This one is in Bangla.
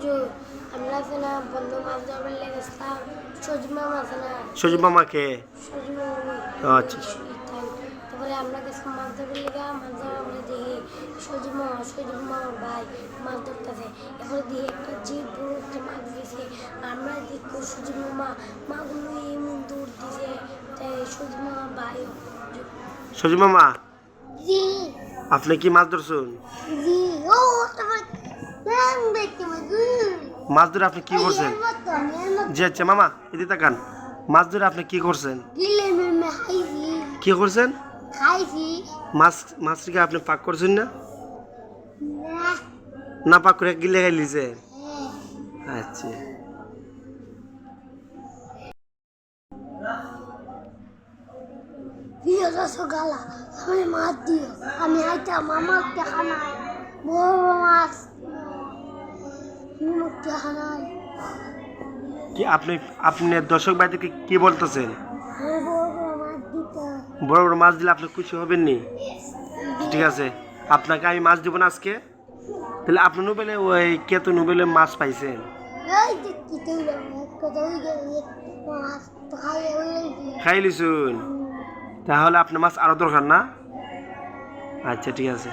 হুজুর আমরা আছে না বন্ধু মাছ ধরবার লেগেছিলাম সজীব মামা আছে না সজীব মামাকে? সজীব মামা আচ্ছা। তারপরে আমরা গেছিলাম মাছ ধরবার লেগে মাছ ধরা বলে দেখি সজীব মামার ভাই মাছ ধরতেছে এরপরে দিয়ে একটা জিপ বড় একটা মাছ দিয়েছে আমরা দেখবো সজীব মামা মাগুলো এমন দৌড় দিছে তাই সজীব মামা ভাই সজীব মামা, জি আপনি কি মাছ ধরছেন? জি ও তোমার নাম দেখতে মাছ ধরে আপনি কি করছেন? জি আচ্ছা মামা, এদিকে তাকান। মাছ ধরে আপনি কি করছেন? কি করছেন? মাছটিকে আপনি পাক করছেন না? না পাক করে গিলে খাইলিছে? আচ্ছা। প্রিয় রসগোল্লা আমি মাছ দিও আমি আইতাম আমার দেখা নাই বড় মাছ দেখা নাই কি আপনি আপনার দর্শক ভাইদেরকে কি বলতেছেন? বড় মাছ দিতে বড় বড় মাছ দিলে আপনি খুশি হবেন নি? ঠিক আছে, আপনাকে আমি মাছ দিব না আজকে। তাহলে আপনি নোবেলে ওই কেতু নোবেলে মাছ পাইছেন? এই যে কি তুই কত ওই যে মাছ তো খাই ওই খাই লিছুন? তাহলে আপনার মাছ আরো দরকার না? আচ্ছা ঠিক আছে।